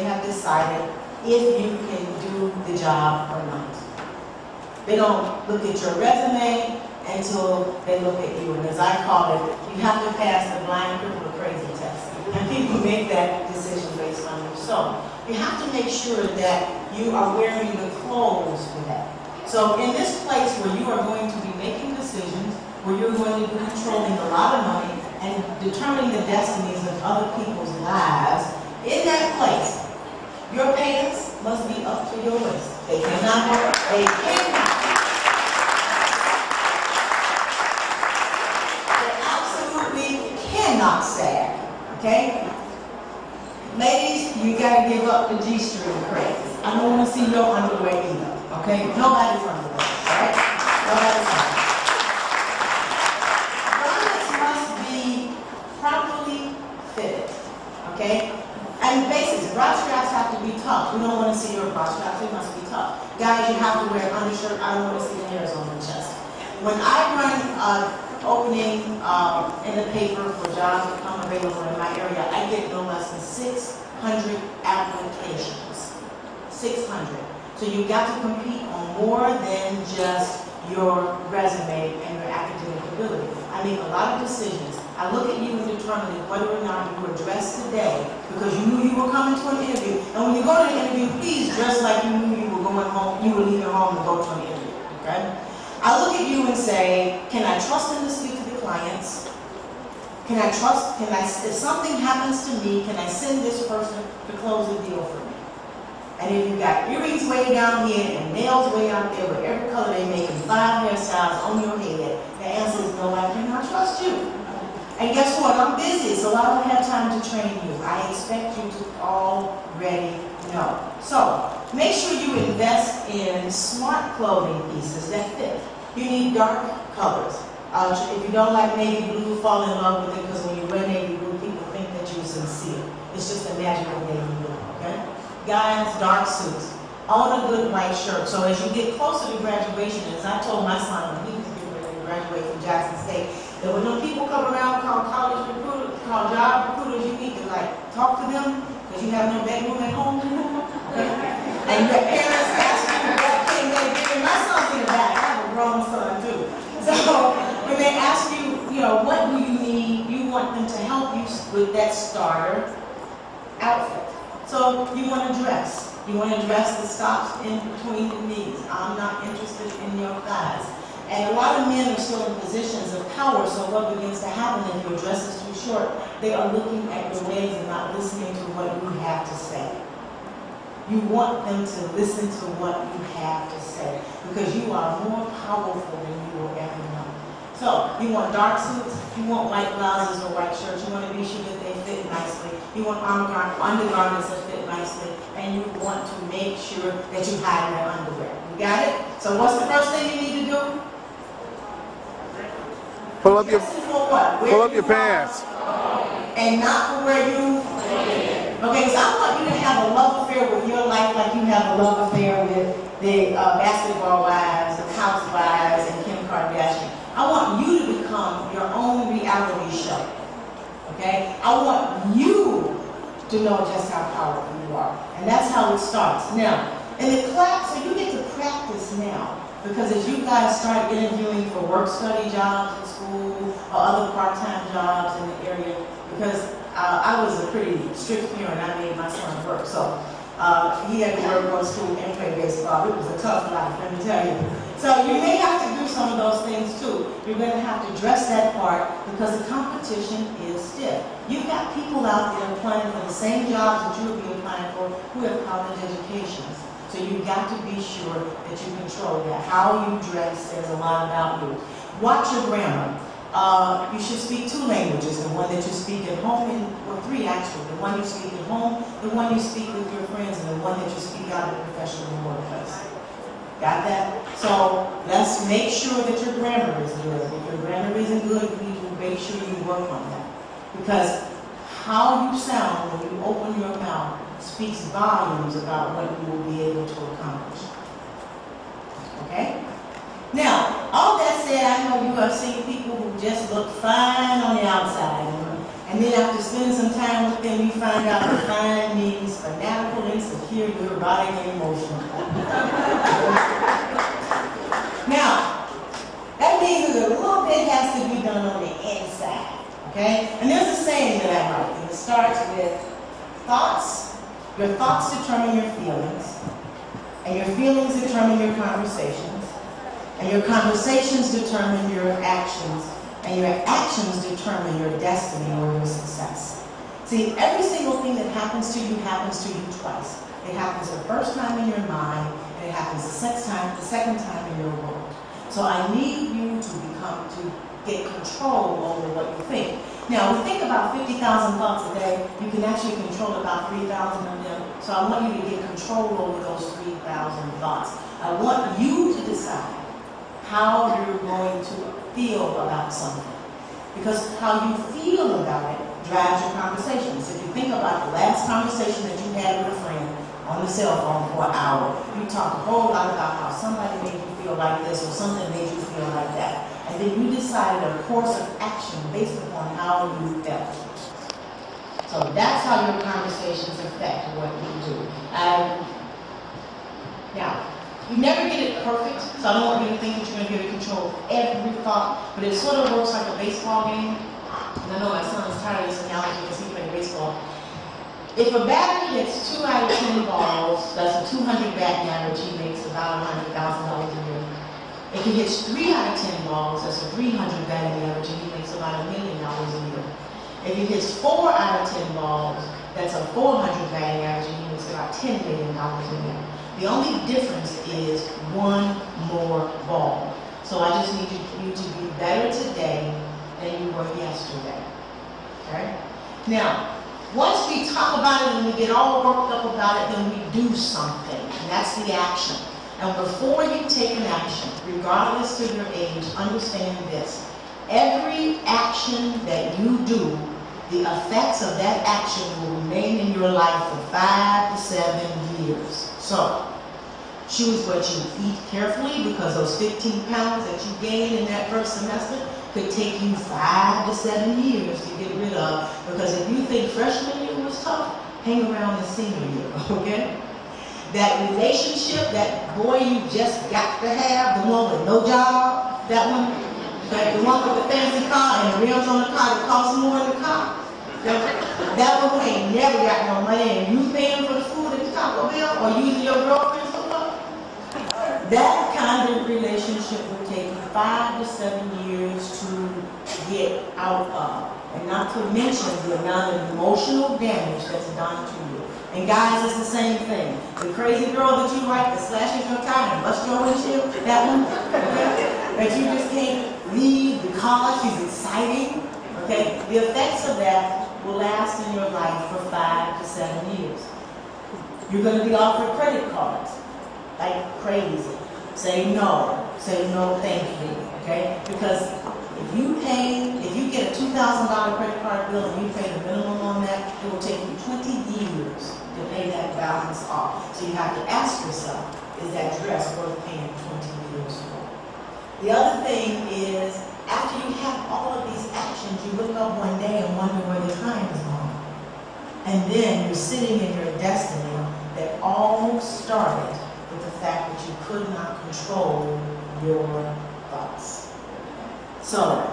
they have decided if you can do the job or not. They don't look at your resume until they look at you. And as I call it, you have to pass the blind cripple or crazy test. And people make that decision based on you. So you have to make sure that you are wearing the clothes for that. So in this place where you are going to be making decisions, where you're going to be controlling a lot of money and determining the destinies of other people's lives, in that place, your pants must be up to your waist. They cannot, they absolutely cannot sag, okay? Ladies, you gotta give up the G-string craze. I don't want to see your underwear either, okay? Nobody's underwear, right? Nobody's underwear. Garments must be properly fitted, okay? And basics, bra straps have to be tough. We don't want to see your bra straps, they must be tough. Guys, you have to wear an undershirt. I don't want to see the hairs on your chest. When I run opening in the paper for jobs that come available in my area, I get no less than 600 applications. 600. So you got to compete on more than just your resume and your academic ability. I make a lot of decisions. I look at you and determine whether or not you were dressed today because you knew you were coming to an interview. And when you go to the interview, please dress like you knew you were going home, you were leaving home to go to an interview. Okay? I look at you and say, can I trust him to speak to the clients? Can I trust, if something happens to me, can I send this person to close the deal for me? And if you got earrings way down here and nails way out there with every color they make and 5 hairstyles on your head, the answer is no, I cannot trust you. And guess what? I'm busy, so I don't have time to train you. I expect you to already know. So, make sure you invest in smart clothing pieces that fit. You need dark colors. If you don't like navy blue, fall in love with it, because when you wear navy blue, people think that you're sincere. It's just a magical navy blue, okay? Guys, dark suits. Own a good white shirt. So as you get closer to graduation, as I told my son when he was getting ready to graduate from Jackson State, that when those people come around called college recruiters, called job recruiters, you need to talk to them, because you have no bedroom at home anymore. Okay? And your parents ask you, what can they give? My son's in the back. I have a grown son too. So when they ask you, what do you need, you want them to help you with that starter outfit. So you want to dress. You want to dress that stops in between the knees. I'm not interested in your thighs. And a lot of men are still in positions of power, so what begins to happen if your dress is too short, they are looking at your legs and not listening to what you have to say. You want them to listen to what you have to say, because you are more powerful than you will ever know. So, you want dark suits, you want white blouses or white shirts, you want to be sure that they fit nicely, you want undergarments that fit nicely, and you want to make sure that you hide their underwear. You got it? So what's the first thing you need to do? Pull up your pants. And not for where you... Okay, so I want you to have a love affair with your life like you have a love affair with the basketball wives, the housewives, and Kim Kardashian. I want you to become your own reality show. Okay? I want you to know just how powerful you are. And that's how it starts. Now, in the class, so you get to practice now. Because as you guys start interviewing for work-study jobs in school or other part-time jobs in the area, because I was a pretty strict parent, I made my son work. So he had to work, go to school, and play baseball. It was a tough life, let me tell you. So you may have to do some of those things too. You're going to have to dress that part because the competition is stiff. You've got people out there applying for the same jobs that you'll be applying for who have college educations. So you've got to be sure that you control that. How you dress says a lot about you. Watch your grammar. You should speak 2 languages, the one that you speak at home, or 3 actually. The one you speak at home, the one you speak with your friends, and the one that you speak out in the professional workplace. Got that? So let's make sure that your grammar is good. If your grammar isn't good, you need to make sure you work on that. Because how you sound when you open your mouth speaks volumes about what you will be able to accomplish. Okay? Now, all that said, I know you have seen people who just look fine on the outside, and then after spending some time with them, you find out that fine means fanatical feel good, erotic, and emotional. Now, that means that a little bit has to be done on the inside, okay? And there's a saying that I like, and it starts with thoughts. Your thoughts determine your feelings, and your feelings determine your conversations, and your conversations determine your actions, and your actions determine your destiny or your success. See, every single thing that happens to you twice. It happens the first time in your mind, and it happens the second time in your world. So I need you to get control over what you think. Now, we think about 50,000 thoughts a day. You can actually control about 3,000 of them. So I want you to get control over those 3,000 thoughts. I want you to decide how you're going to feel about something. Because how you feel about it drives your conversations. If you think about the last conversation that you had with a friend on the cell phone for an hour, you talked a whole lot about how somebody made you feel like this or something made you feel like that. And then you decided a course of action based upon how you felt. So that's how your conversations affect what you do. Now, you never get it perfect, so I don't want you to think that you're going to be able to control every thought, but it sort of works like a baseball game. And I know my son is tired of this analogy because he played baseball. If a batter hits 2 out of 10 balls, that's a 200 batting average, he makes about $100,000 a year. If he hits 3 out of 10 balls, that's a 300 batting average, and he makes about $1 million a year. If he hits 4 out of 10 balls, that's a 400 batting average, and he makes about $10 million a year. The only difference is one more ball. So I just need you to be better today than you were yesterday. Okay? Now, once we talk about it and we get all worked up about it, then we do something. And that's the action. And before you take an action, regardless of your age, understand this. Every action that you do, the effects of that action will remain in your life for 5 to 7 years. So, choose what you eat carefully, because those 15 pounds that you gained in that first semester could take you 5 to 7 years to get rid of. Because if you think freshman year was tough, hang around the senior year, okay? That relationship, that boy you just got to have, the one with no job, that one, the one with the fancy car and the rims on the car that costs more than the car. That one who ain't never got no money and you paying for the food at the Taco Bell or using your girlfriend's for fun. That kind of relationship would take you 5 to 7 years to get out of. And not to mention the amount of emotional damage that's done to you. And guys, it's the same thing. The crazy girl that you like that slashes your tire and busts your windshield, that one, okay, that you just can't leave because she's exciting, okay, the effects of that will last in your life for 5 to 7 years. You're going to be offered credit cards like crazy. Say no, thank you, okay? Because if you get a $2,000 credit card bill and you pay the minimum on that, it will take you 20 years to pay that balance off. So you have to ask yourself, is that dress worth paying 20 years for? The other thing is, after you have all of these actions, you look up one day and wonder where the time is gone. And then you're sitting in your destiny that all started with the fact that you could not control your thoughts. So,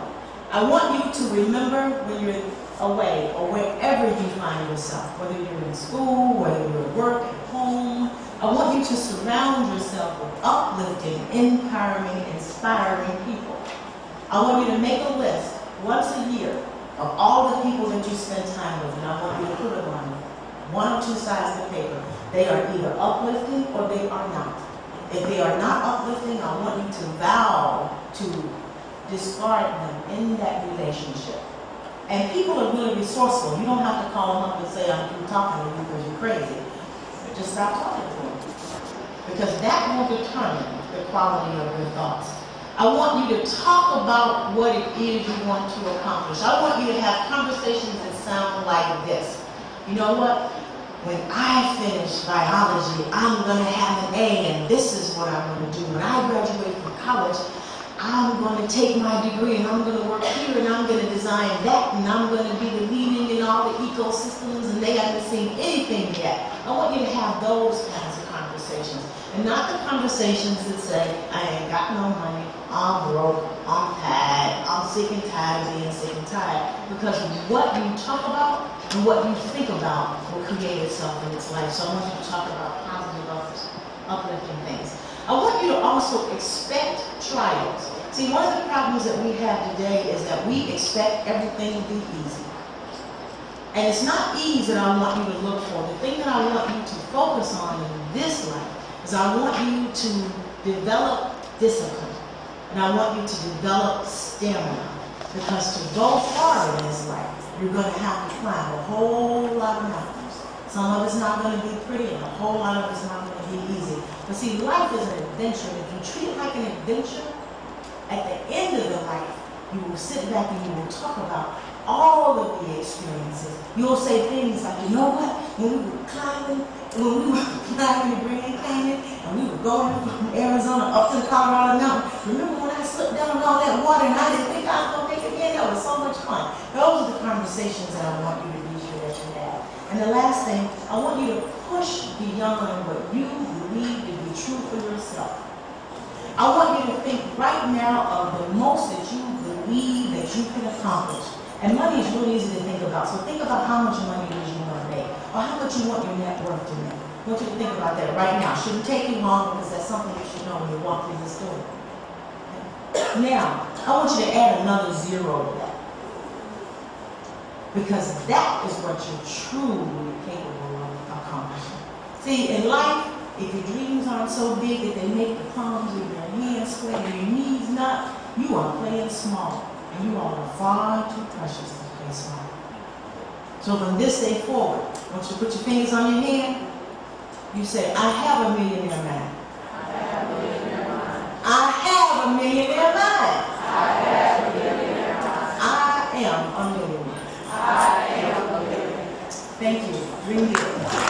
I want you to remember when you're away or wherever you find yourself, whether you're in school, whether you're at work, at home, I want you to surround yourself with uplifting, empowering, inspiring people. I want you to make a list once a year of all the people that you spend time with, and I want you to put them on 1 or 2 sides of paper. They are either uplifting or they are not. If they are not uplifting, I want you to vow to discard them in that relationship. And people are really resourceful. You don't have to call them up and say, I'm talking to you because you're crazy. But just stop talking to them. Because that will determine the quality of your thoughts. I want you to talk about what it is you want to accomplish. I want you to have conversations that sound like this. You know what? When I finish biology, I'm going to have an A, and this is what I'm going to do. When I graduate from college, I'm going to take my degree, and I'm going to work here, and I'm going to design that, and I'm going to be the leading in all the ecosystems, and they haven't seen anything yet. I want you to have have those kinds of conversations. And not the conversations that say, I ain't got no money, I'm broke, I'm tired, I'm sick and tired of being sick and tired. Because what you talk about and what you think about will create itself in its life. So I want you to talk about positive, uplifting things. I want you to also expect trials. See, one of the problems that we have today is that we expect everything to be easy. And it's not ease that I want you to look for. The thing that I want you to focus on in this life is I want you to develop discipline. And I want you to develop stamina. Because to go far in this life, you're going to have to climb a whole lot of mountains. Some of it's not going to be pretty, and a whole lot of it's not going to be easy. But see, life is an adventure. If you treat it like an adventure, at the end of the life, you will sit back and you will talk about all of the experiences. You'll say things like, you know what? When we were climbing the Grand Canyon, and we were going from Arizona up to the Colorado Mountain. Remember when I slipped down in all that water and I didn't think I was going to make it again? That was so much fun. Those are the conversations that I want you to be sure that you have. And the last thing, I want you to push beyond what you believe to be true for yourself. I want you to think right now of the most that you believe that you can accomplish. And money is really easy to think about. So think about how much money it is you want to make, or how much you want your net worth to make. I want you to think about that right now. It shouldn't take you long because that's something you should know when you walk through this door. Now, I want you to add another zero to that. Because that is what you're truly capable of accomplishing. See, in life, if your dreams aren't so big that they make the palms of your hands sweat and your knees knot, you are playing small. And you are far too precious to play small. So from this day forward, once you put your fingers on your hand, you say, I have a millionaire mind. I have a millionaire mind. I have a millionaire mind. I have a millionaire mind. I am a millionaire. I am a millionaire. Thank you. Bring it.